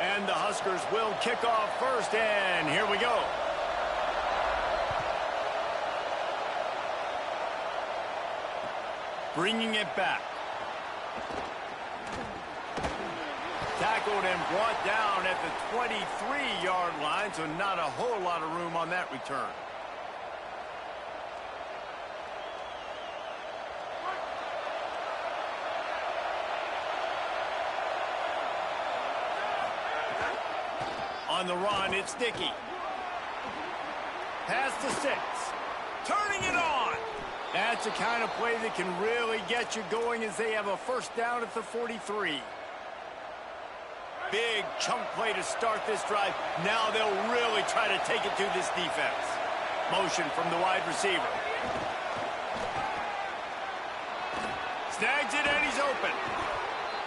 And the Huskers will kick off first, and here we go. Bringing it back. Tackled and brought down at the 23-yard line, so not a whole lot of room on that return. On the run, it's Dickey. Pass to 6. Turning it on. That's the kind of play that can really get you going as they have a first down at the 43. Big chunk play to start this drive. Now they'll really try to take it to this defense. Motion from the wide receiver. Snags it and he's open.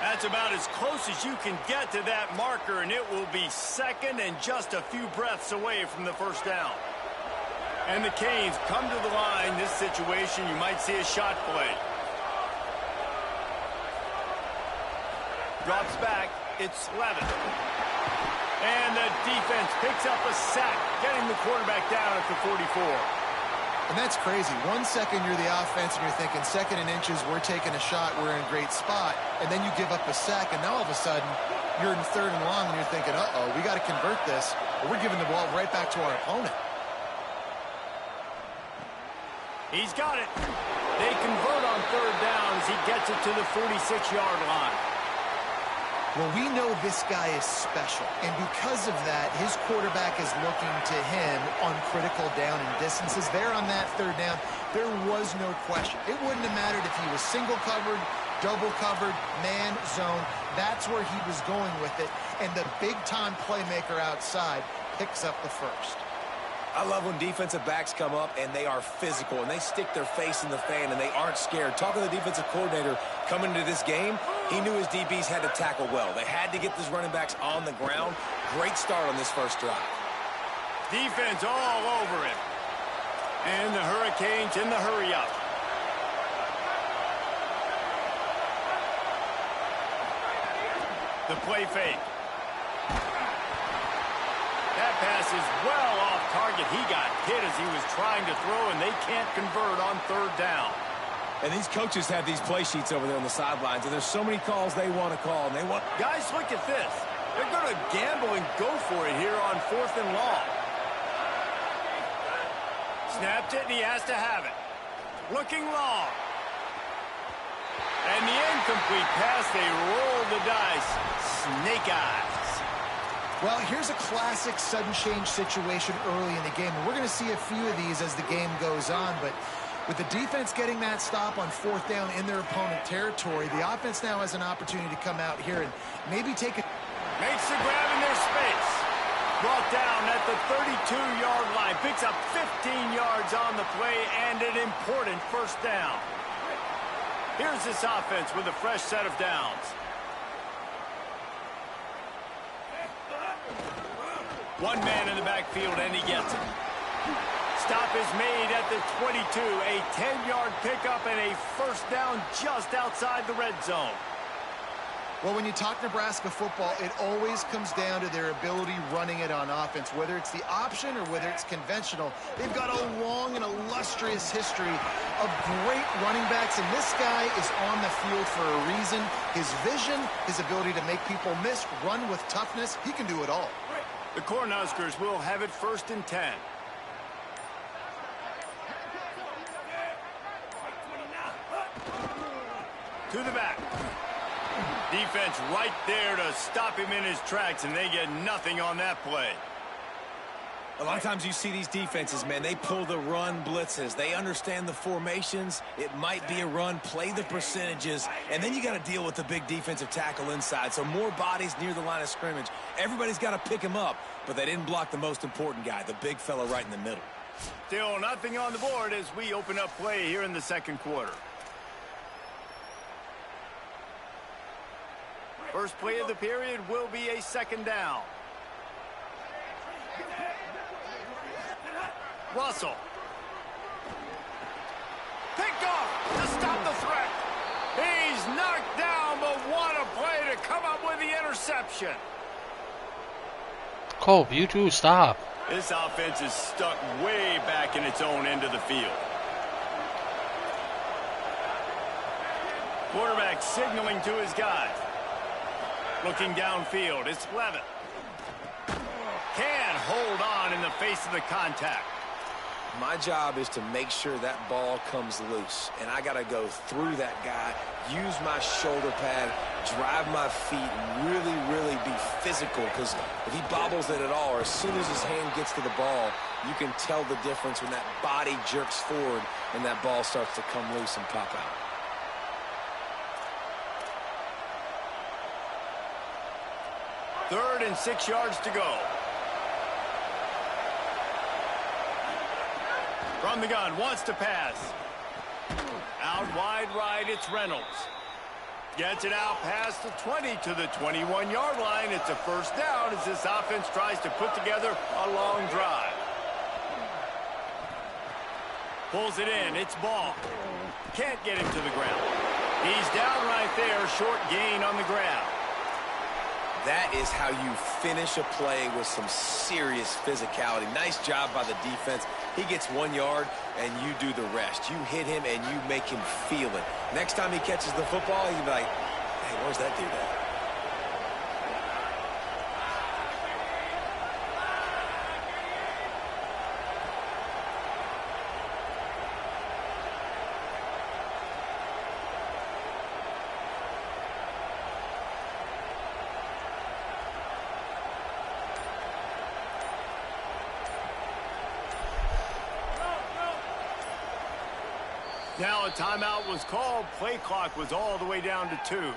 That's about as close as you can get to that marker, and it will be second and just a few breaths away from the first down. And the Canes come to the line. This situation, you might see a shot play. Drops back. It's Levin. And the defense picks up a sack, getting the quarterback down at the 44. And that's crazy. 1 second you're the offense and you're thinking second and inches, we're taking a shot, we're in a great spot. And then you give up a sack, and now all of a sudden you're in third and long and you're thinking, uh-oh, we got to convert this, or we're giving the ball right back to our opponent. He's got it. They convert on third down as he gets it to the 46-yard line. Well, we know this guy is special, and because of that, his quarterback is looking to him on critical down and distances. There on that third down, there was no question. It wouldn't have mattered if he was single covered, double covered, man, zone. That's where he was going with it, and the big-time playmaker outside picks up the first. I love when defensive backs come up and they are physical and they stick their face in the fan and they aren't scared. Talking to the defensive coordinator coming into this game, he knew his DBs had to tackle well. They had to get these running backs on the ground. Great start on this first drive. Defense all over it. And the Hurricanes in the hurry-up. The play fake. That pass is well off target. He got hit as he was trying to throw, and they can't convert on third down. And these coaches have these play sheets over there on the sidelines, and there's so many calls they want to call. And they want guys, look at this. They're going to gamble and go for it here on 4th and long. Snapped it, and he has to have it. Looking long. And the incomplete pass, they roll the dice. Snake eyes. Well, here's a classic sudden change situation early in the game. And we're going to see a few of these as the game goes on. But with the defense getting that stop on 4th down in their opponent territory, the offense now has an opportunity to come out here and maybe take it. Makes the grab in their space. Brought down at the 32-yard line. Picks up 15 yards on the play and an important first down. Here's this offense with a fresh set of downs. One man in the backfield, and he gets it. Stop is made at the 22. A 10-yard pickup and a first down just outside the red zone. Well, when you talk Nebraska football, it always comes down to their ability running it on offense. Whether it's the option or whether it's conventional, they've got a long and illustrious history of great running backs, and this guy is on the field for a reason. His vision, his ability to make people miss, run with toughness, he can do it all. The Cornhuskers will have it 1st and 10. To the back. Defense right there to stop him in his tracks, and they get nothing on that play. A lot of times you see these defenses, man, they pull the run blitzes. They understand the formations. It might be a run, play the percentages, and then you got to deal with the big defensive tackle inside. So more bodies near the line of scrimmage. Everybody's got to pick him up, but they didn't block the most important guy, the big fella right in the middle. Still nothing on the board as we open up play here in the second quarter. First play of the period will be a second down. Russell. Picked off to stop the threat. He's knocked down, but what a play to come up with the interception. Cope, you too, stop. This offense is stuck way back in its own end of the field. Quarterback signaling to his guys. Looking downfield, it's Levitt. Can't hold on in the face of the contact. My job is to make sure that ball comes loose, and I got to go through that guy, use my shoulder pad, drive my feet, and really, really be physical, because if he bobbles it at all, or as soon as his hand gets to the ball, you can tell the difference when that body jerks forward and that ball starts to come loose and pop out. Third and 6 yards to go. From the gun, wants to pass. Out wide right, it's Reynolds. Gets it out past the 20 to the 21-yard line. It's a first down as this offense tries to put together a long drive. Pulls it in, it's Ball. Can't get him to the ground. He's down right there, short gain on the grab. That is how you finish a play with some serious physicality. Nice job by the defense. He gets 1 yard, and you do the rest. You hit him, and you make him feel it. Next time he catches the football, he'll be like, hey, where's that dude at? Now a timeout was called. Play clock was all the way down to 2.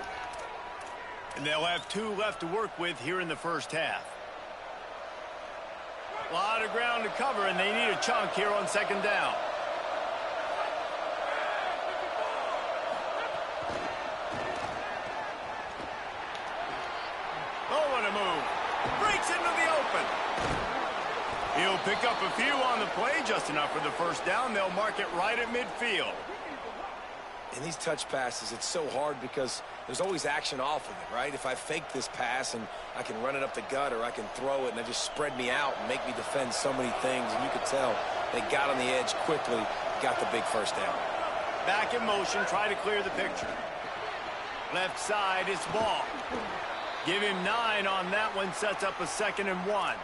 And they'll have 2 left to work with here in the first half. A lot of ground to cover, and they need a chunk here on second down. Oh, what a move. Breaks into the open. He'll pick up a few on the play, just enough for the first down. They'll mark it right at midfield. In these touch passes, it's so hard because there's always action off of it, right? If I fake this pass and I can run it up the gut, or I can throw it and they just spread me out and make me defend so many things, and you could tell they got on the edge quickly, got the big first down. Back in motion, try to clear the picture. Left side, it's Ball. Give him 9 on that one, sets up a 2nd and 1.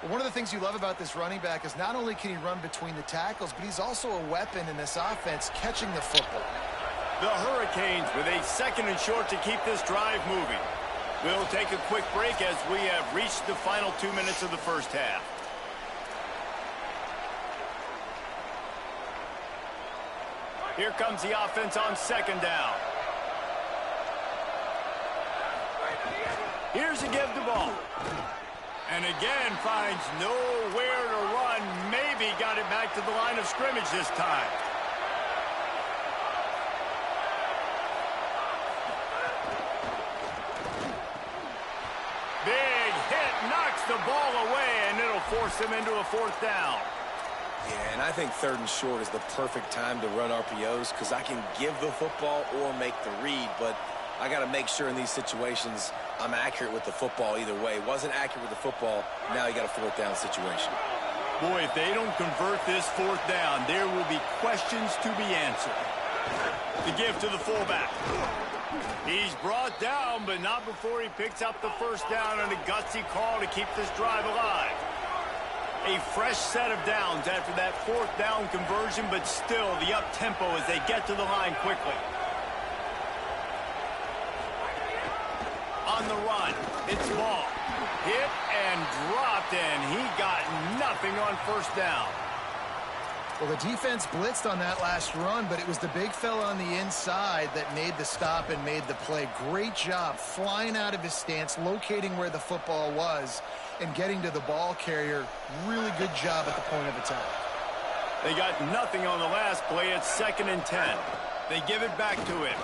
One of the things you love about this running back is not only can he run between the tackles, but he's also a weapon in this offense catching the football. The Hurricanes with a 2nd and short to keep this drive moving. We'll take a quick break as we have reached the final 2 minutes of the first half. Here comes the offense on second down. Here's a give the ball. And again finds nowhere to run. Maybe got it back to the line of scrimmage this time. Big hit, knocks the ball away, and it'll force him into a 4th down. Yeah, and I think 3rd and short is the perfect time to run RPOs because I can give the football or make the read, but I got to make sure in these situations I'm accurate with the football either way. Wasn't accurate with the football, now you got a 4th down situation. Boy, if they don't convert this 4th down, there will be questions to be answered. The give to the fullback. He's brought down, but not before he picks up the first down on a gutsy call to keep this drive alive. A fresh set of downs after that 4th down conversion, but still the up-tempo as they get to the line quickly. On the run, it's Ball. Hit and dropped, and he got nothing on first down. Well, the defense blitzed on that last run, but it was the big fella on the inside that made the stop and made the play. Great job flying out of his stance, locating where the football was, and getting to the ball carrier. Really good job at the point of attack. They got nothing on the last play. It's 2nd and 10. They give it back to him.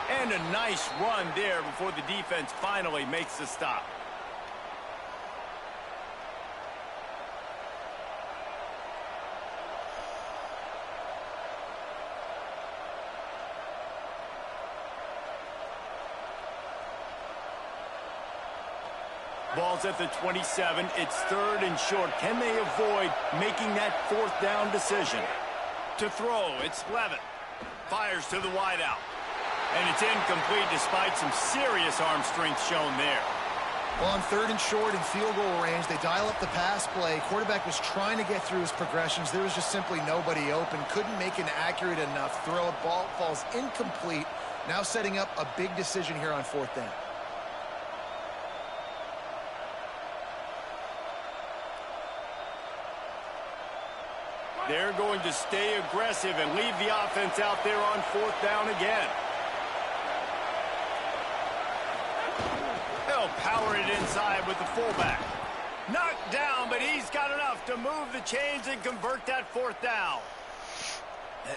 And a nice run there before the defense finally makes the stop. Ball's at the 27. It's 3rd and short. Can they avoid making that 4th down decision? To throw, it's Levitt. Fires to the wideout. And it's incomplete despite some serious arm strength shown there. Well, on 3rd and short and field goal range, they dial up the pass play. Quarterback was trying to get through his progressions. There was just simply nobody open. Couldn't make an accurate enough throw. Ball falls incomplete. Now setting up a big decision here on 4th down. They're going to stay aggressive and leave the offense out there on 4th down again. They'll power it inside with the fullback. Knocked down, but he's got enough to move the chains and convert that 4th down.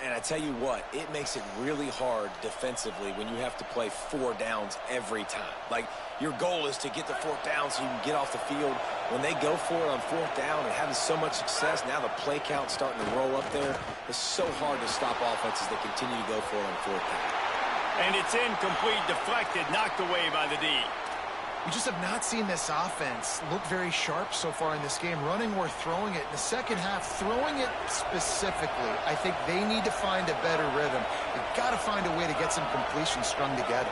And I tell you what, it makes it really hard defensively when you have to play 4 downs every time. Like, your goal is to get the 4th down so you can get off the field. When they go for it on 4th down and having so much success, now the play count's starting to roll up there. It's so hard to stop offenses that continue to go for it on 4th down. And it's incomplete, deflected, knocked away by the D. We just have not seen this offense look very sharp so far in this game, running or throwing it. In the second half, throwing it specifically, I think they need to find a better rhythm. They've got to find a way to get some completions strung together.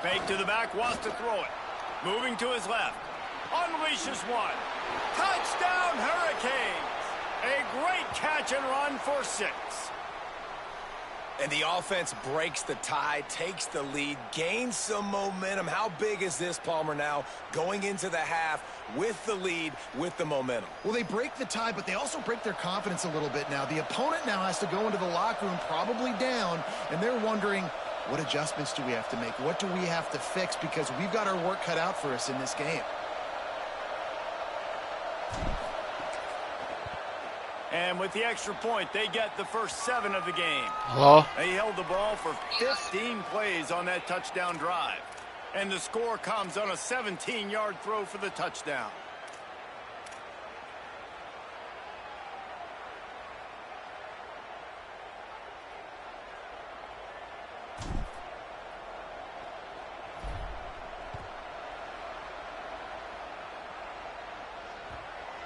Fake to the back, wants to throw it. Moving to his left. Unleashes one. Touchdown, Hurricanes! A great catch and run for 6. And the offense breaks the tie, takes the lead, gains some momentum. How big is this, Palmer, now going into the half with the lead, with the momentum? Well, they break the tie, but they also break their confidence a little bit now. The opponent now has to go into the locker room probably down, and they're wondering, what adjustments do we have to make? What do we have to fix? Because we've got our work cut out for us in this game. And with the extra point, they get the first 7 of the game. Hello? They held the ball for 15 plays on that touchdown drive. And the score comes on a 17-yard throw for the touchdown.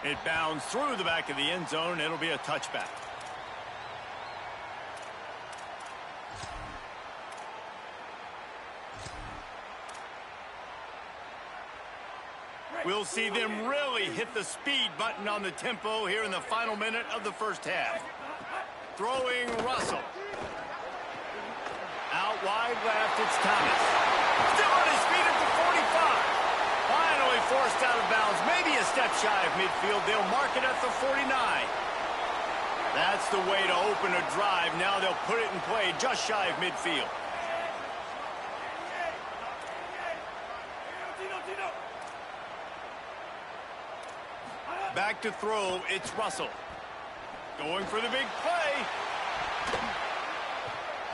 It bounds through the back of the end zone. It'll be a touchback. We'll see them really hit the speed button on the tempo here in the final minute of the first half. Throwing Russell. Out wide left, it's Thomas. Still on his feet at the 45. Finally forced out of bounds, maybe a step shy of midfield. They'll mark it at the 49. That's the way to open a drive. Now they'll put it in play just shy of midfield. Back to throw, it's Russell. Going for the big play.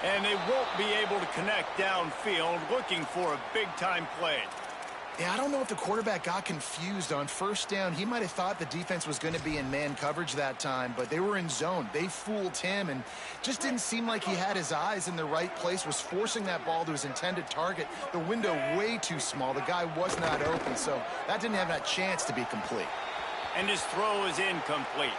And they won't be able to connect downfield, looking for a big-time play. Yeah, I don't know if the quarterback got confused on 1st down. He might have thought the defense was going to be in man coverage that time, but they were in zone. They fooled him and just didn't seem like he had his eyes in the right place, was forcing that ball to his intended target. The window way too small. The guy was not open, so that didn't have that chance to be complete. And his throw is incomplete.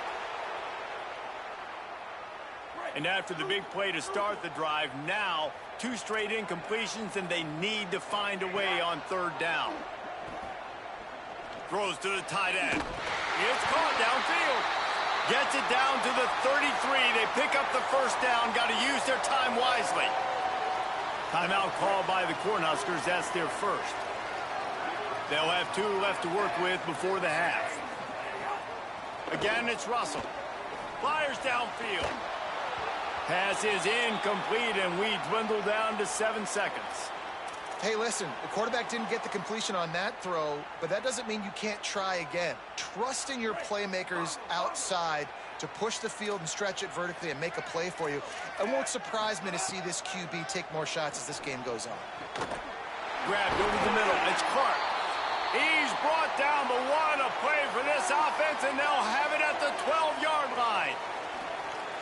And after the big play to start the drive, now 2 straight incompletions, and they need to find a way on 3rd down. Throws to the tight end. It's caught downfield. Gets it down to the 33. They pick up the first down. Got to use their time wisely. Timeout called by the Cornhuskers. That's their first. They'll have 2 left to work with before the half. Again, it's Russell. Fires downfield. Pass is incomplete, and we dwindle down to 7 seconds. Hey, listen, the quarterback didn't get the completion on that throw, but that doesn't mean you can't try again. Trust in your playmakers outside to push the field and stretch it vertically and make a play for you. It won't surprise me to see this QB take more shots as this game goes on. Grabbed over the middle. It's Clark. He's brought down, but what a play for this offense, and they'll have it at the 12-yard line.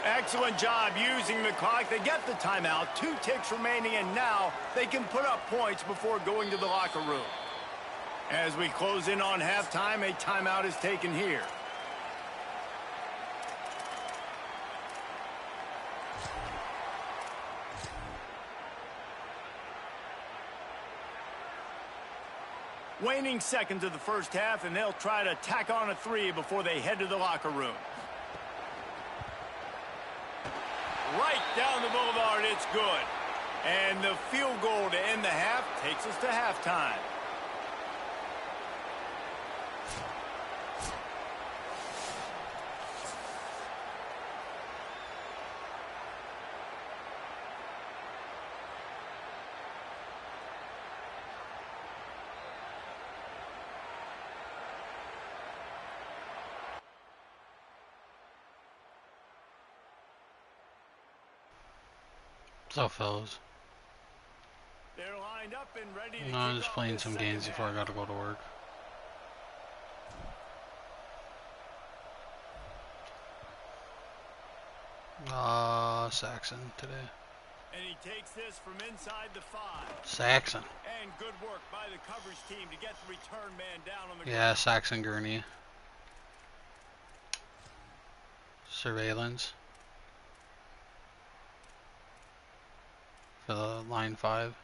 Excellent job using the clock. They get the timeout, 2 ticks remaining, and now they can put up points before going to the locker room. As we close in on halftime, a timeout is taken here. Waning seconds of the first half, and they'll try to tack on a three before they head to the locker room. Right down the boulevard, it's good. And the field goal to end the half takes us to halftime. What's up, fellas? They're lined up and ready to No, I'm just playing some games before I gotta go to work. Saxon today. And he takes this from inside the 5. Saxon. And good work by the coverage team to get the return man down on the ground. Yeah, Saxon Gurney. Surveillance. For the line 5.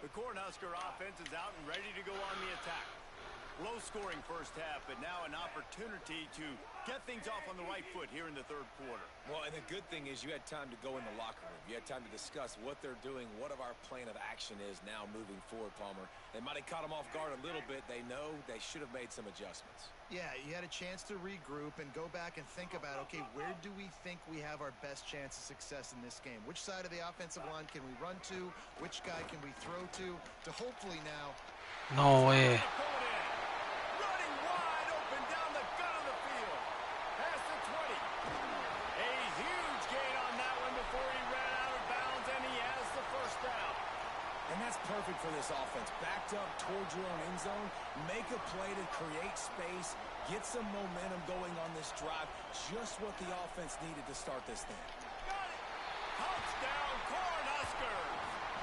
The Cornhusker offense is out and ready to go on the attack. Low-scoring first half, but now an opportunity to get things off on the right foot here in the third quarter. Well, and the good thing is you had time to go in the locker room. You had time to discuss what they're doing, what of our plan of action is now moving forward, Palmer. They might have caught them off guard a little bit. They know they should have made some adjustments. Yeah, you had a chance to regroup and go back and think about, okay, where do we think we have our best chance of success in this game? Which side of the offensive line can we run to? Which guy can we throw to hopefully now... No way. Running wide open down the gut of the field. Past the 20. A huge gain on that one before he ran out of bounds, and he has the first down. And that's perfect for this offense. Backed up towards your own end zone, make a play to create space, get some momentum going on this drive. Just what the offense needed to start this thing. Got it. Touchdown, Cornhuskers.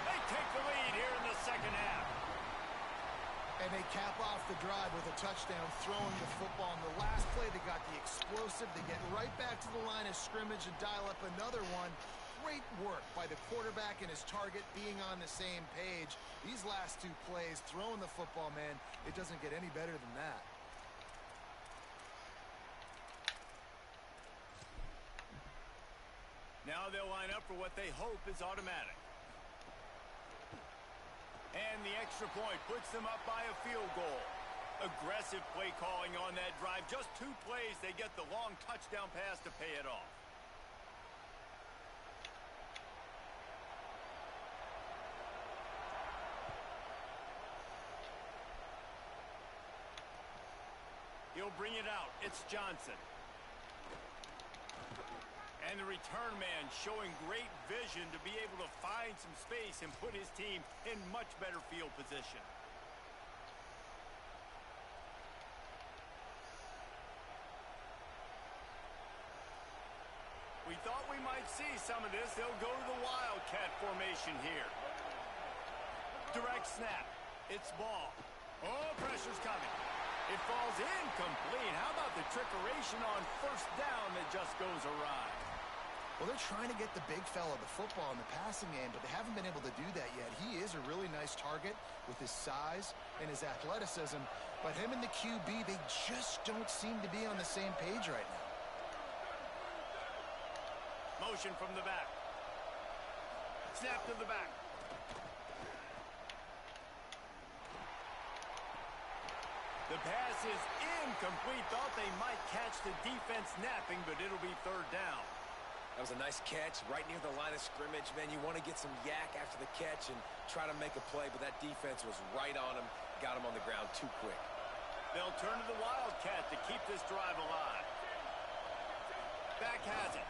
They take the lead here in the second half. And they cap off the drive with a touchdown, throwing the football. In the last play, they got the explosive. They get right back to the line of scrimmage and dial up another one. Great work by the quarterback and his target being on the same page. These last 2 plays, throwing the football, man, it doesn't get any better than that. Now they'll line up for what they hope is automatic. And the extra point puts them up by a field goal. Aggressive play calling on that drive. Just 2 plays, they get the long touchdown pass to pay it off. He'll bring it out. It's Johnson. And the return man showing great vision to be able to find some space and put his team in much better field position. We thought we might see some of this. They'll go to the Wildcat formation here. Direct snap. It's ball. Oh, pressure's coming. It falls incomplete. How about the trickeration on first down that just goes awry? Well, they're trying to get the big fella the football in the passing game, but they haven't been able to do that yet. He is a really nice target with his size and his athleticism, but him and the QB, they just don't seem to be on the same page right now. Motion from the back. Snap to the back. The pass is incomplete. Thought they might catch the defense napping, but it'll be third down. That was a nice catch right near the line of scrimmage. Man, you want to get some yak after the catch and try to make a play, but that defense was right on him, got him on the ground too quick. They'll turn to the Wildcat to keep this drive alive. Back has it.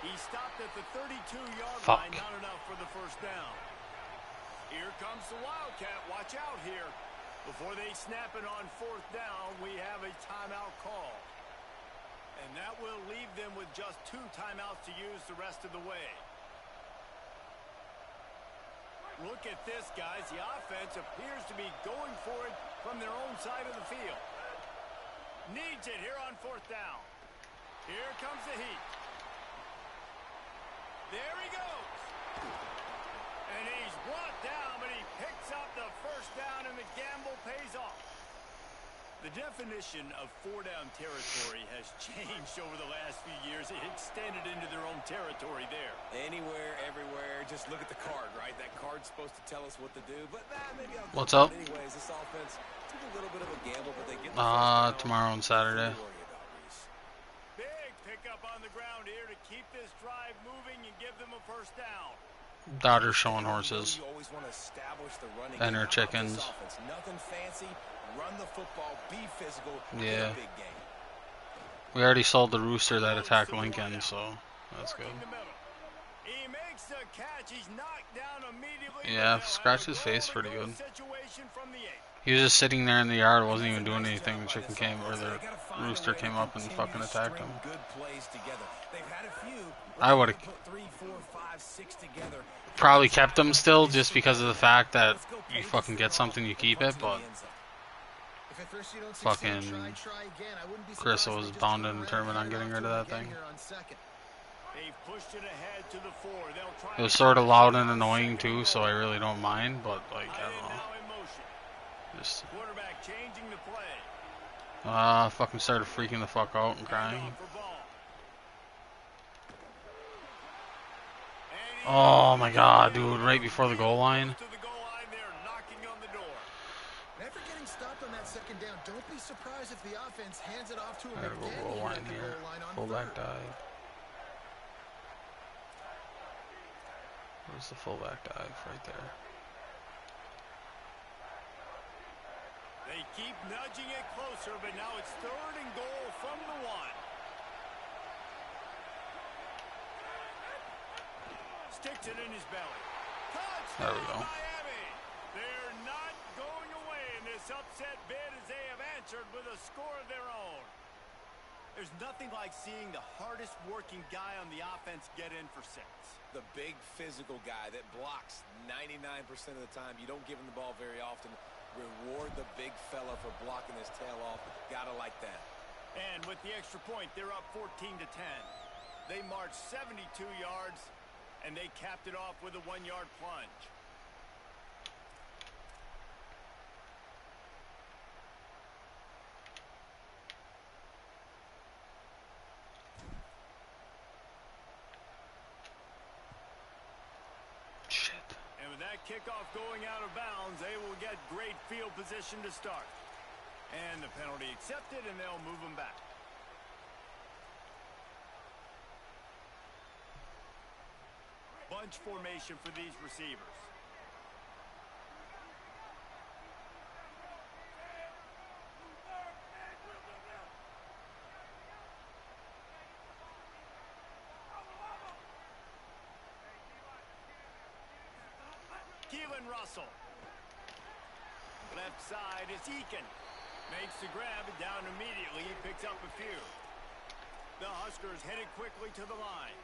He stopped at the 32-yard line, not enough for the first down. Here comes the Wildcat. Watch out here. Before they snap it on fourth down, we have a timeout call. And that will leave them with just 2 timeouts to use the rest of the way. Look at this, guys. The offense appears to be going for it from their own side of the field. Needs it here on 4th down. Here comes the heat. There he goes. And he's brought down, but he picks up the 1st down, and the gamble pays off. The definition of 4-down territory has changed over the last few years. It extended into their own territory there. Anywhere, everywhere. Just look at the card, right? That card's supposed to tell us what to do. But maybe I'll What's up? Anyways, this offense took a little bit of a gamble, but they get tomorrow and Saturday. Big pickup on the ground here to keep this drive moving and give them a 1st down. Dodgers showing horses. You always want to establish the running And their game. chickens. Nothing fancy. Run the football. Be physical. Yeah. Big game. We already sold the rooster that attacked Lincoln, so that's good. He makes the catch. He's knocked down immediately. Yeah, scratched his face pretty good. He was just sitting there in the yard, wasn't even doing anything. The chicken came, or the rooster came up and fucking attacked him. I would have probably kept him still, just because of the fact that you fucking get something, you keep it, but fucking Chris was bound and determined on getting rid of that thing. It was sort of loud and annoying too, so I really don't mind, but like, I don't know. Just fucking started freaking the fuck out and crying. Oh my god, dude, right before the goal line. After getting stopped on that 2nd down, don't be surprised if the offense hands it off to him. Gotta go goal line here. Fullback dive. Where's the fullback dive? Right there. They keep nudging it closer, but now it's 3rd and goal from the 1. Sticks it in his belly. There we go. Miami. They're not going away in this upset bid as they have answered with a score of their own. There's nothing like seeing the hardest working guy on the offense get in for 6. The big physical guy that blocks 99% of the time. You don't give him the ball very often. Reward the big fella for blocking his tail off. Gotta like that. And with the extra point, they're up 14-10. They marched 72 yards, and they capped it off with a 1-yard plunge. And with that kickoff going out of bounds, they will get great field position to start. And the penalty accepted, and they'll move them back. Bunch formation for these receivers. Russell. Left side is Eakin. Makes the grab and down immediately. He picks up a few. The Huskers headed quickly to the line.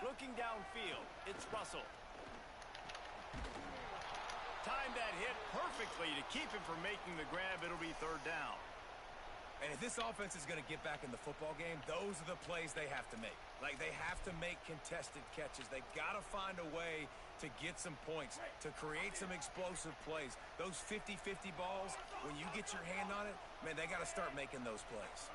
Looking downfield, it's Russell. Timed that hit perfectly to keep him from making the grab. It'll be 3rd down. And if this offense is going to get back in the football game, those are the plays they have to make. Like, they have to make contested catches. They got to find a way to get some points, to create some explosive plays. Those 50-50 balls, when you get your hand on it, man, they got to start making those plays.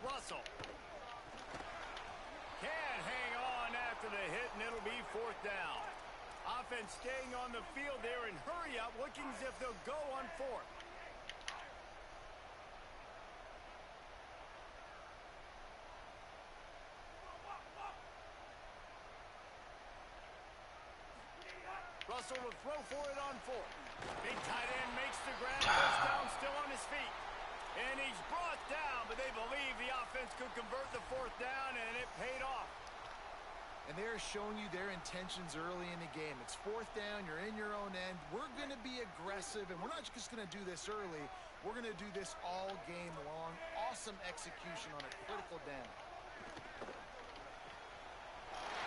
Russell can't hang on after the hit, and it'll be 4th down. Offense staying on the field there and hurry up, looking as if they'll go on 4th. Russell will throw for it on 4th. Big tight end makes the grab. First down, still on his feet. And he's brought down, but they believe the offense could convert the fourth down, and it paid off. And they're showing you their intentions early in the game. It's fourth down, you're in your own end. We're going to be aggressive, and we're not just going to do this early. We're going to do this all game long. Awesome execution on a critical down.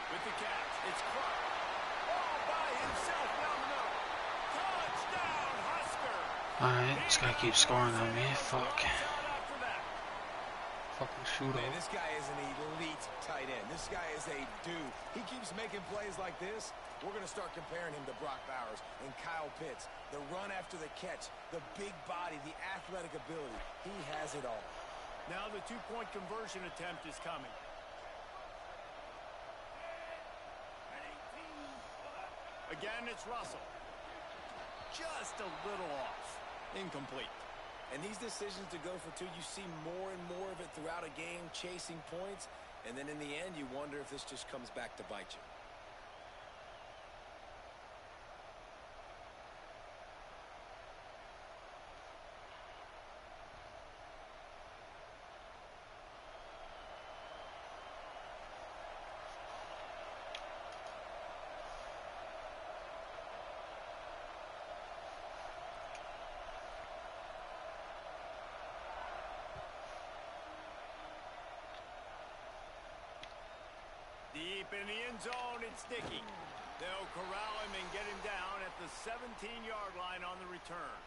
With the catch, it's Clark. All by himself down the middle. Touchdown, Husker. All right, this guy keeps scoring on me. Fuck. Fucking shoot Man, up. this guy is an elite tight end. This guy is a dude. He keeps making plays like this. We're going to start comparing him to Brock Bowers and Kyle Pitts. The run after the catch, the big body, the athletic ability. He has it all. Now the two-point conversion attempt is coming. Again, it's Russell. Just a little off. Incomplete. And these decisions to go for two, you see more and more of it throughout a game, chasing points. And then in the end, you wonder if this just comes back to bite you. Deep in the end zone, it's Dickey. They'll corral him and get him down at the 17-yard line on the return.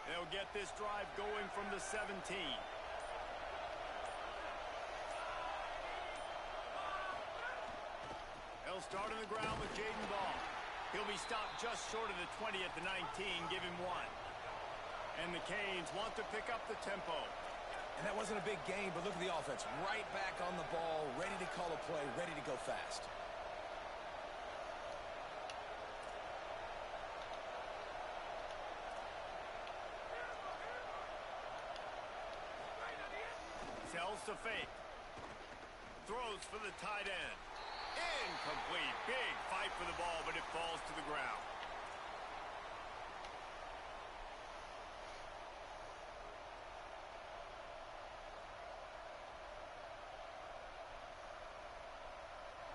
They'll get this drive going from the 17. They'll start on the ground with Jaden Ball. He'll be stopped just short of the 20 at the 19. Give him one. And the Canes want to pick up the tempo. And that wasn't a big game, but look at the offense. Right back on the ball, ready to call a play, ready to go fast. Sells to fake. Throws for the tight end. Incomplete. Big fight for the ball, but it falls to the ground.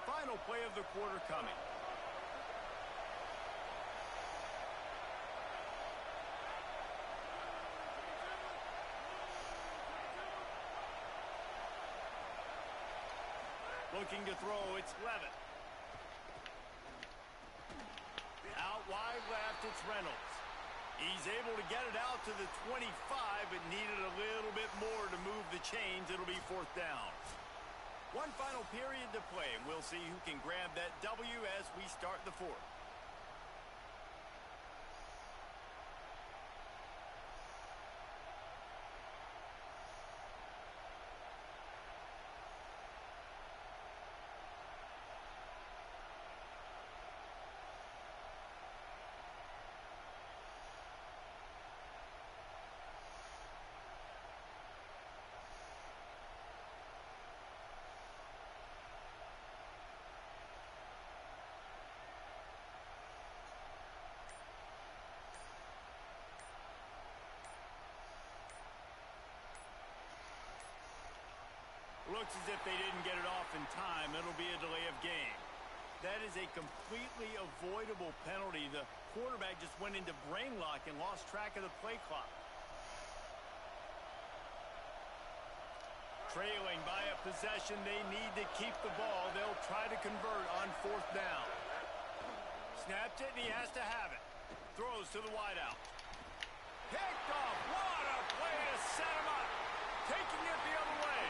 Final play of the quarter coming. Looking to throw, it's Levitt. Out wide left, it's Reynolds. He's able to get it out to the 25, but needed a little bit more to move the chains. It'll be fourth down. One final period to play, and we'll see who can grab that W as we start the fourth. Looks as if they didn't get it off in time. It'll be a delay of game. That is a completely avoidable penalty. The quarterback just went into brain lock and lost track of the play clock. Trailing by a possession, they need to keep the ball. They'll try to convert on fourth down. Snapped it, and he has to have it. Throws to the wideout. Picked off. What a play to set him up. Taking it the other way.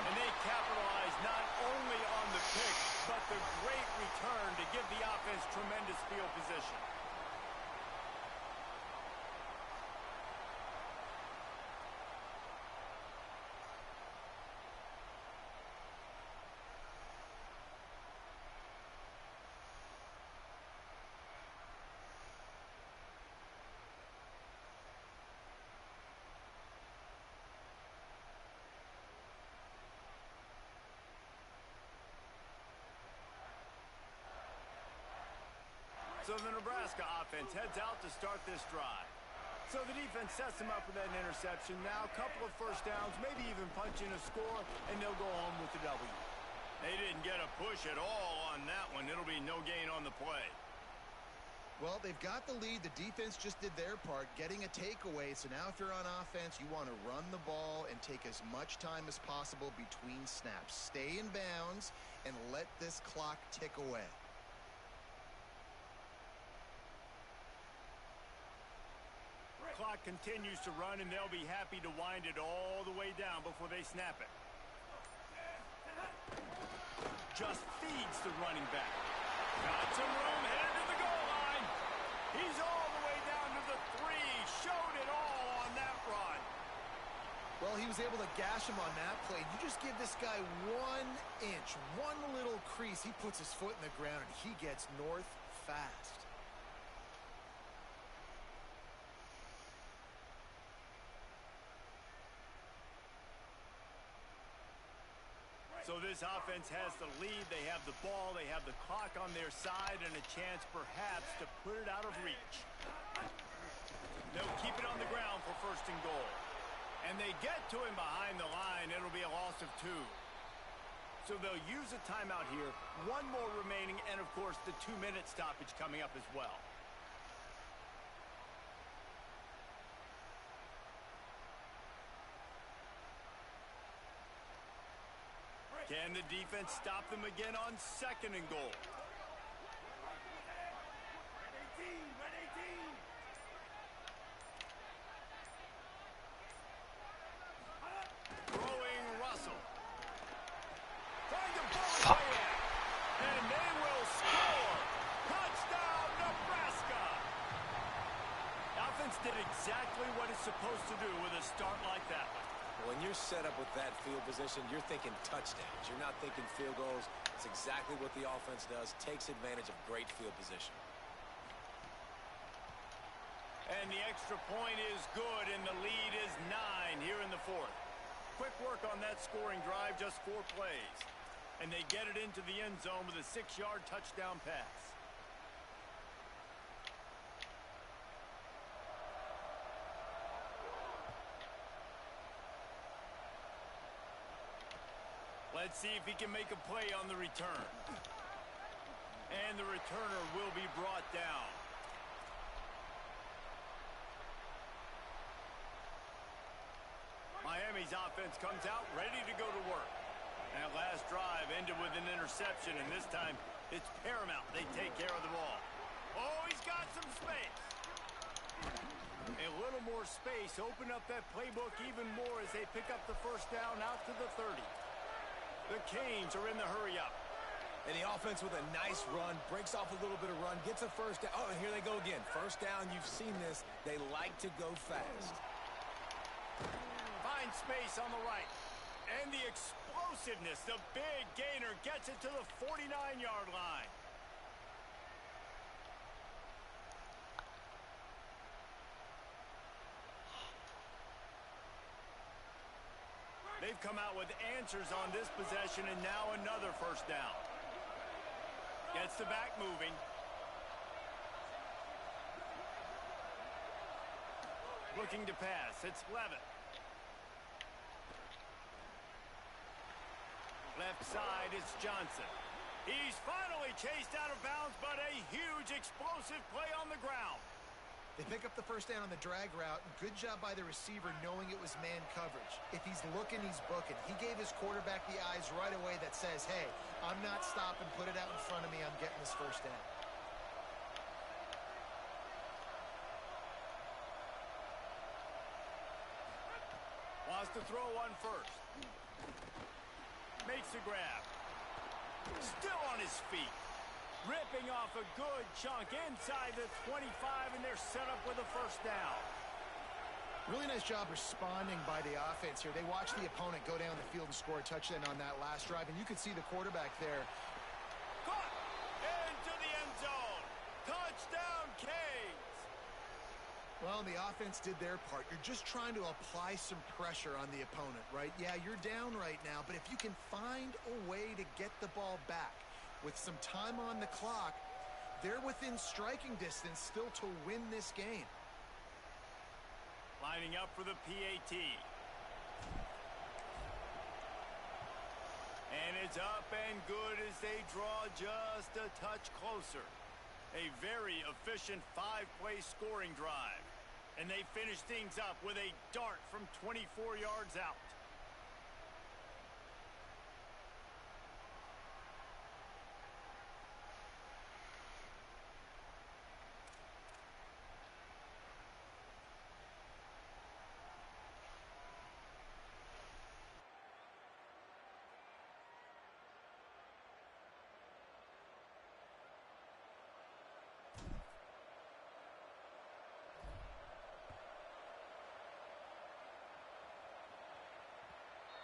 And they capitalize not only on the pick, but the great return to give the offense tremendous field position. So the Nebraska offense heads out to start this drive. So the defense sets them up with that interception. Now a couple of first downs, maybe even punching a score, and they'll go home with the W. They didn't get a push at all on that one. It'll be no gain on the play. Well, they've got the lead. The defense just did their part, getting a takeaway. So now if you're on offense, you want to run the ball and take as much time as possible between snaps. Stay in bounds and let this clock tick away. Clock continues to run, and they'll be happy to wind it all the way down before they snap it. Just feeds the running back. Got some room, headed to the goal line. He's all the way down to the 3. Showed it all on that run. Well, he was able to gash him on that play. You just give this guy 1 inch, one little crease. He puts his foot in the ground, and he gets north fast. So this offense has the lead. They have the ball. They have the clock on their side and a chance perhaps to put it out of reach. They'll keep it on the ground for first and goal. And they get to him behind the line. It'll be a loss of 2. So they'll use a timeout here. 1 more remaining, and of course the 2-minute stoppage coming up as well. Can the defense stop them again on second and goal? Throwing Russell. Trying to pull it away. And they will score. Touchdown, Nebraska. The offense did exactly what it's supposed to do with a start like that one. When you're set up with that field position, you're thinking touchdowns. You're not thinking field goals. It's exactly what the offense does. Takes advantage of great field position. And the extra point is good, and the lead is 9 here in the 4th. Quick work on that scoring drive, just 4 plays. And they get it into the end zone with a 6-yard touchdown pass. Let's see if he can make a play on the return. And the returner will be brought down. Miami's offense comes out ready to go to work. That last drive ended with an interception, and this time it's paramount they take care of the ball. Oh, he's got some space. A little more space. Open up that playbook even more as they pick up the first down out to the 30. The Canes are in the hurry-up. And the offense with a nice run, breaks off a little bit of run, gets a first down. Oh, and here they go again. First down, you've seen this. They like to go fast. Finds space on the right. And the explosiveness, the big gainer gets it to the 49-yard line. They've come out with answers on this possession, and now another first down. Gets the back moving. Looking to pass. It's Levitt. Left side, it's Johnson. He's finally chased out of bounds, but a huge explosive play on the ground. They pick up the first down on the drag route. Good job by the receiver knowing it was man coverage. If he's looking, he's booking. He gave his quarterback the eyes right away that says, hey, I'm not stopping. Put it out in front of me. I'm getting this first down. Wants to throw one first. Makes the grab. Still on his feet. Ripping off a good chunk inside the 25, and they're set up with a first down. Really nice job responding by the offense here. They watched the opponent go down the field and score a touchdown on that last drive, and you could see the quarterback there. Caught into the end zone. Touchdown, Canes. Well, the offense did their part. You're just trying to apply some pressure on the opponent, right? Yeah, you're down right now, but if you can find a way to get the ball back with some time on the clock, They're within striking distance still to win this game. Lining up for the PAT. And it's up and good as they draw just a touch closer. A very efficient 5-play scoring drive. And they finish things up with a dart from 24 yards out.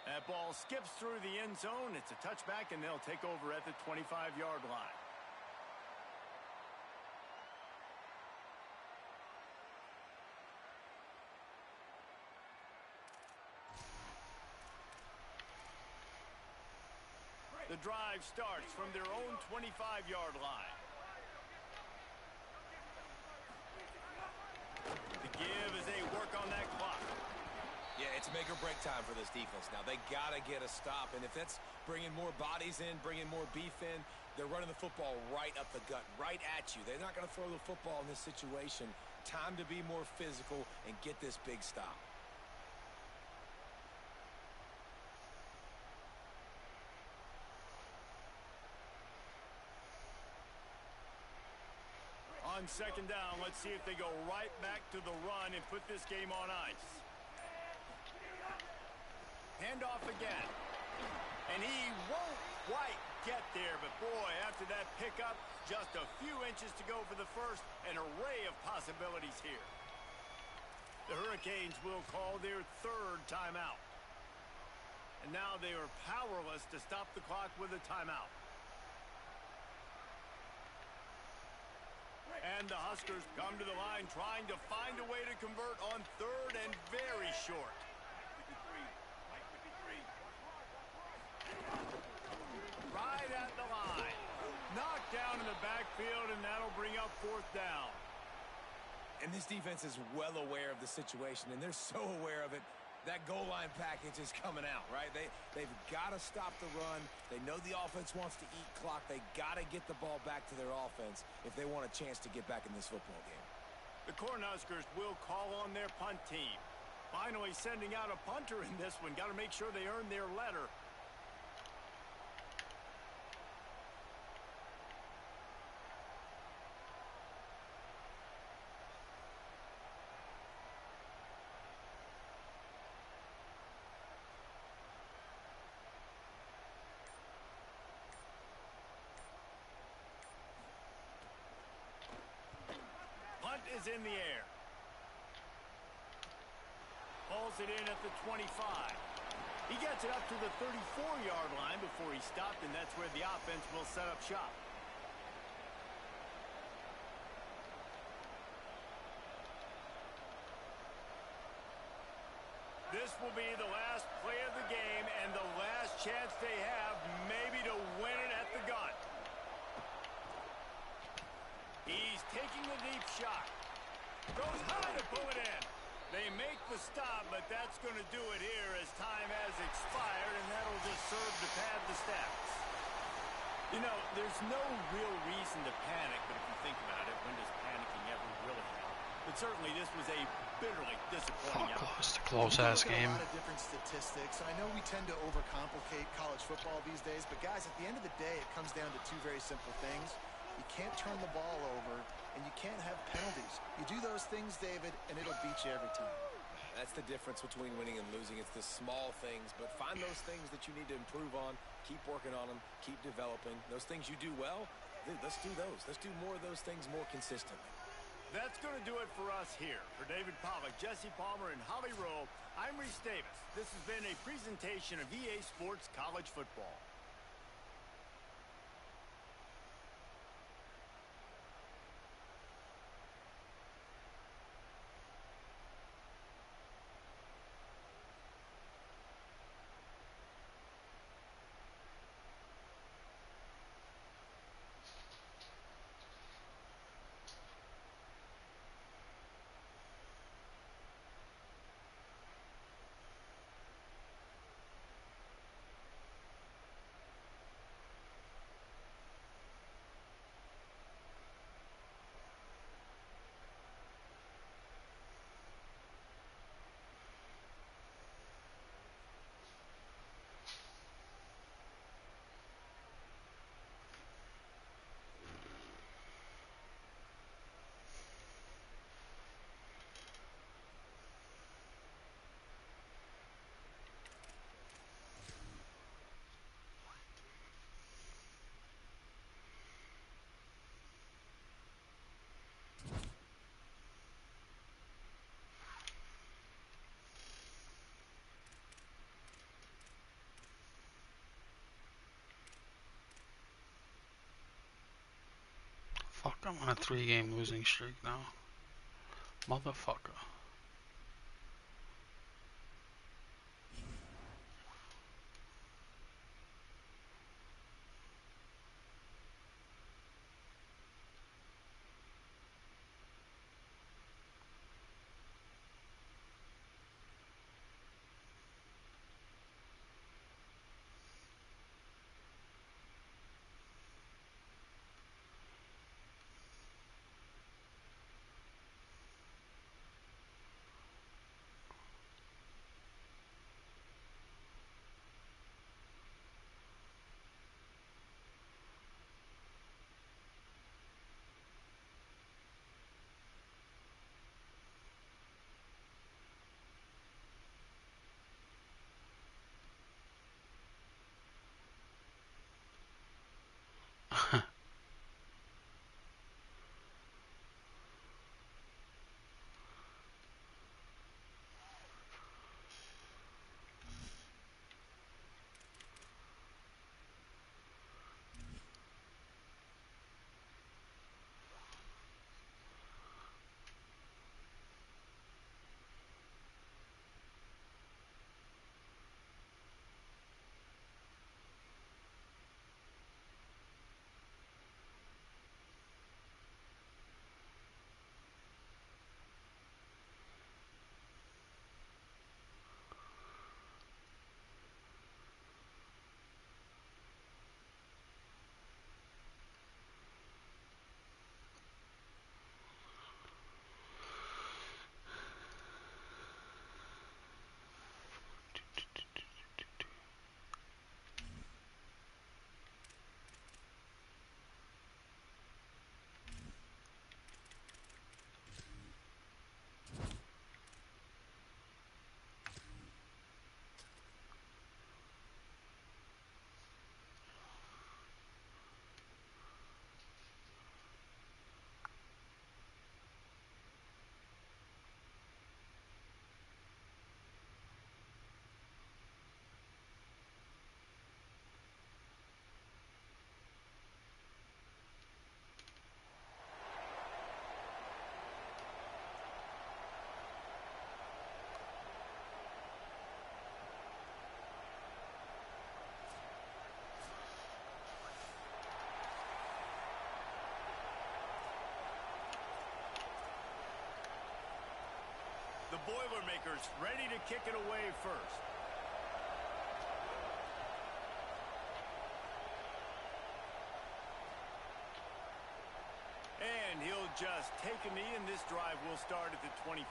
That ball skips through the end zone. It's a touchback, and they'll take over at the 25-yard line. The drive starts from their own 25-yard line. The give as they work on that clock. Yeah, it's make or break time for this defense. Now, they got to get a stop, and if that's bringing more bodies in, bringing more beef in, they're running the football right up the gut, right at you. They're not going to throw the football in this situation. Time to be more physical and get this big stop. On second down, let's see if they go right back to the run and put this game on ice. Handoff again. And he won't quite get there, but boy, after that pickup, just a few inches to go for the first. An array of possibilities here. The Hurricanes will call their third timeout. And now they are powerless to stop the clock with a timeout. And the Huskers come to the line trying to find a way to convert on third and very short. Right at the line. Knocked down in the backfield, and that'll bring up fourth down. And this defense is well aware of the situation, and they're so aware of it. That goal line package is coming out, right? They've got to stop the run. They know the offense wants to eat clock. They got to get the ball back to their offense if they want a chance to get back in this football game. The Cornhuskers will call on their punt team. Finally sending out a punter in this one. Got to make sure they earn their letter. Is in the air. Pulls it in at the 25. He gets it up to the 34-yard line before he stopped, and that's where the offense will set up shop. This will be the last play of the game and the last chance they have maybe to win it at the gun. He's taking the deep shot. Goes high to pull it in. They make the stop, but that's going to do it here as time has expired, and that'll just serve to pad the stats. You know, there's no real reason to panic, but if you think about it, when does panicking ever really help? But certainly this was a bitterly disappointing outcome. It's a close-ass game. A lot of different statistics. I know we tend to overcomplicate college football these days, but guys, at the end of the day, it comes down to two very simple things. You can't turn the ball over, and you can't have penalties. You do those things, David, and it'll beat you every time. That's the difference between winning and losing. It's the small things, but find those things that you need to improve on. Keep working on them. Keep developing. Those things you do well, dude, let's do those. Let's do more of those things more consistently. That's going to do it for us here. For David Pollack, Jesse Palmer, and Holly Rowe, I'm Reese Davis. This has been a presentation of EA Sports College Football. I'm on a 3-game losing streak now. Motherfucker. The Boilermakers ready to kick it away first. And he'll just take a knee, and this drive will start at the 25.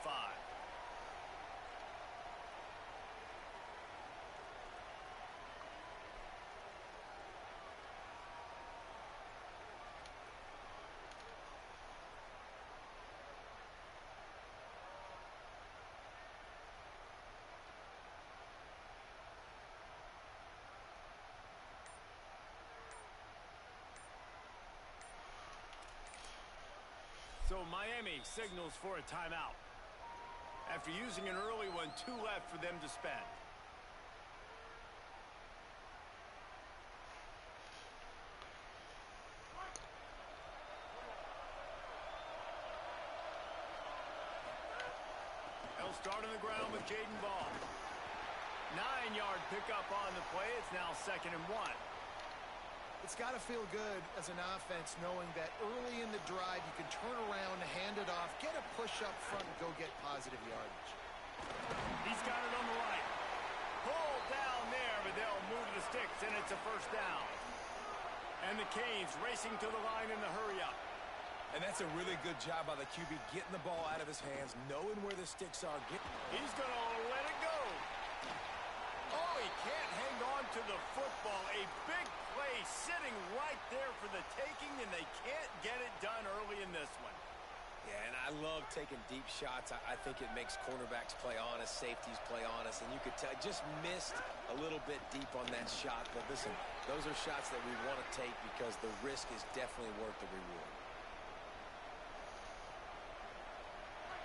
So Miami signals for a timeout. After using an early one, 2 left for them to spend. They'll start on the ground with Jaden Ball. 9-yard pickup on the play. It's now 2nd and 1. It's got to feel good as an offense knowing that early in the drive you can turn around, hand it off, get a push up front, and go get positive yardage. He's got it on the right. Pulled down there, but they'll move the sticks, and it's a first down. And the Canes racing to the line in the hurry-up. And that's a really good job by the QB, getting the ball out of his hands, knowing where the sticks are. He's going to let it go. Oh, he can't hang on to the football. A big play sitting right there for the taking, and they can't get it done early in this one. Yeah, and I love taking deep shots. I think it makes cornerbacks play honest, safeties play honest, and you could tell just missed a little bit deep on that shot. But listen, those are shots that we want to take because the risk is definitely worth the reward.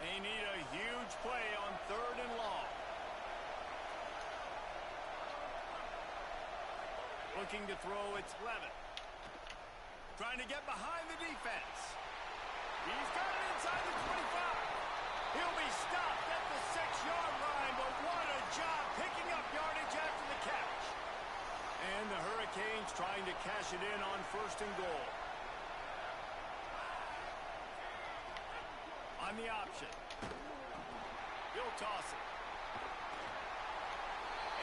They need a huge play on 3rd and long. Looking to throw, it's Levin. Trying to get behind the defense. He's got it inside the 25. He'll be stopped at the 6-yard line, but what a job picking up yardage after the catch. And the Hurricanes trying to cash it in on 1st and goal. On the option. He'll toss it.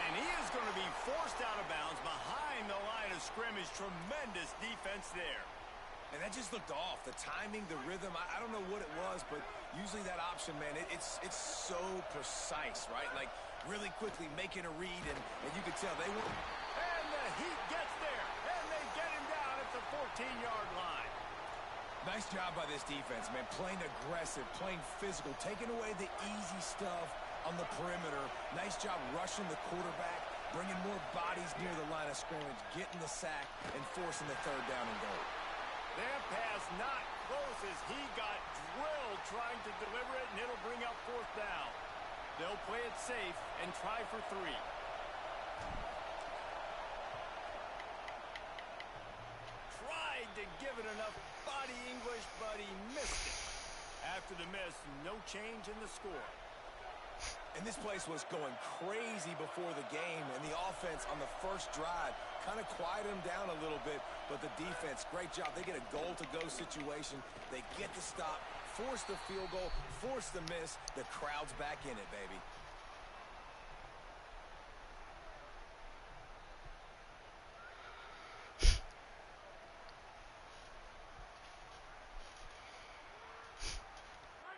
And he is going to be forced out of bounds behind the line of scrimmage. Tremendous defense there. And that just looked off. The timing, the rhythm, I don't know what it was, but usually that option, man, it's so precise, right? Like, really quickly making a read, and you could tell they were. And the Heat gets there, and they get him down at the 14-yard line. Nice job by this defense, man. Playing aggressive, playing physical, taking away the easy stuff on the perimeter. Nice job rushing the quarterback, bringing more bodies near the line of scrimmage, getting the sack, and forcing the 3rd down and goal. That pass not close as he got drilled trying to deliver it, and it'll bring up 4th down. They'll play it safe and try for 3. Tried to give it enough body English, but he missed it. After the miss, no change in the score. And this place was going crazy before the game, and the offense on the first drive kind of quieted them down a little bit, but the defense, great job. They get a goal-to-go situation. They get the stop, force the field goal, force the miss. The crowd's back in it, baby.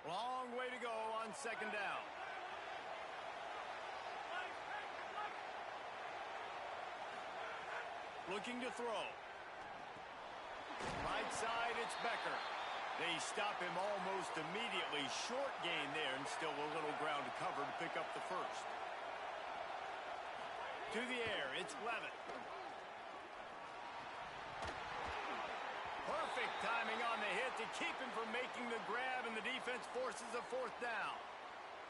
Long way to go on 2nd down. Looking to throw. Right side, it's Becker. They stop him almost immediately. Short gain there, and still a little ground to cover to pick up the 1st. To the air, it's Levitt. Perfect timing on the hit to keep him from making the grab, and the defense forces a 4th down.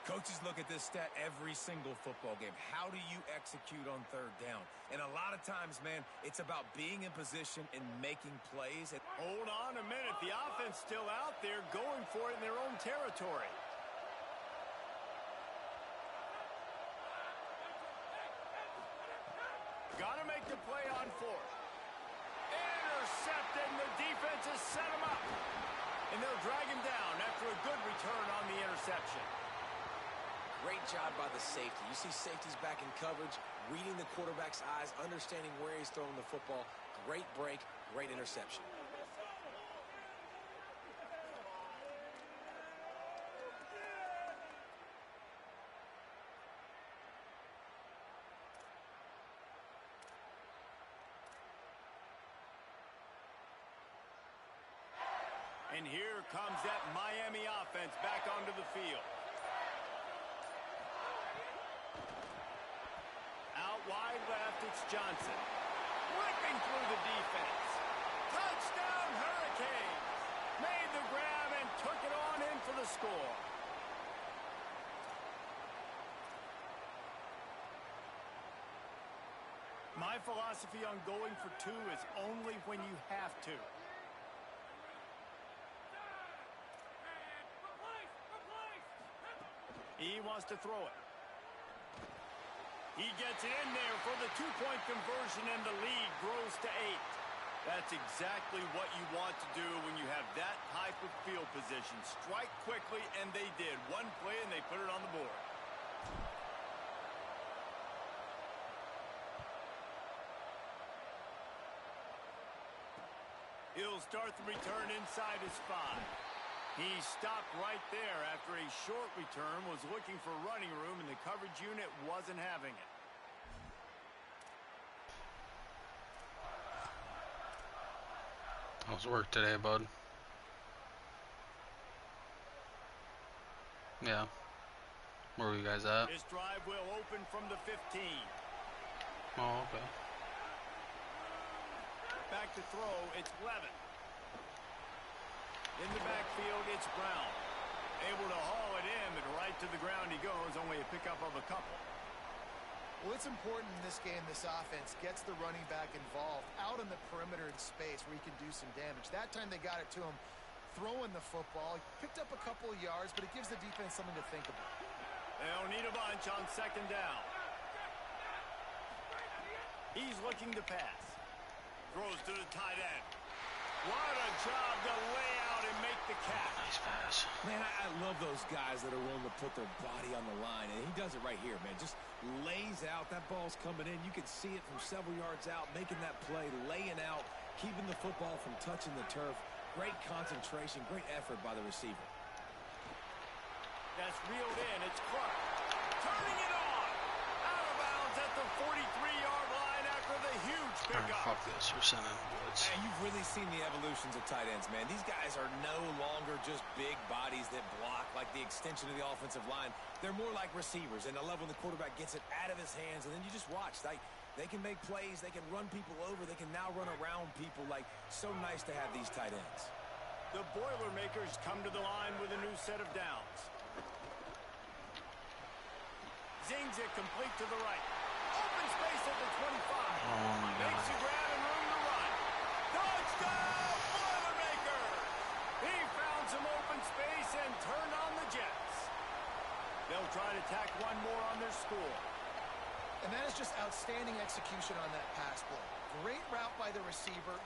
Coaches look at this stat every single football game. How do you execute on 3rd down? And a lot of times, man, it's about being in position and making plays. Hold on a minute. The offense still out there going for it in their own territory. Got to make the play on 4th. Intercepted, and the defense has set him up. And they'll drag him down after a good return on the interception. Great job by the safety. You see safeties back in coverage, reading the quarterback's eyes, understanding where he's throwing the football. Great break, great interception. And here comes that Miami offense back onto the field. Out wide left, it's Johnson. Ripping through the defense. Touchdown Hurricanes. Made the grab and took it on in for the score. My philosophy on going for 2 is only when you have to. He wants to throw it. He gets it in there for the 2-point conversion, and the lead grows to 8. That's exactly what you want to do when you have that type of field position. Strike quickly, and they did. One play, and they put it on the board. He'll start the return inside his 5. He stopped right there after a short return, was looking for running room, and the coverage unit wasn't having it. How's work today, bud? Yeah. Where are you guys at? This drive will open from the 15. Oh, okay. Back to throw, it's Levitt. In the backfield, it's Brown. Able to haul it in, but right to the ground he goes, only a pickup of a couple. Well, it's important in this game, this offense gets the running back involved out on the perimeter in space where he can do some damage. That time they got it to him throwing the football. He picked up a couple of yards, but it gives the defense something to think about. They'll need a bunch on second down. He's looking to pass. Throws to the tight end. What a job to lay out and make the catch. Nice pass. Man, I love those guys that are willing to put their body on the line, and he does it right here, man. Just lays out. That ball's coming in. You can see it from several yards out, making that play, laying out, keeping the football from touching the turf. Great concentration, great effort by the receiver. That's reeled in. It's Clark. Turning it on. Out of bounds at the 43-yard line after the huge pickup. Fuck this. We're sending blitz. And you've really seen the evolutions of tight ends, man. These guys are no longer just big bodies that block like the extension of the offensive line. They're more like receivers, and I love when the quarterback gets it out of his hands, and then you just watch. They can make plays. They can run people over. They can now run around people. Like, so nice to have these tight ends. The Boilermakers come to the line with a new set of downs. Zings it complete to the right. Open space at the 25. Oh, my God. Makes a grab and room to run. Touchdown, Boilermakers! He found some open space and turned on the Jets. They'll try to tack one more on their score. And that is just outstanding execution on that pass play. Great route by the receiver.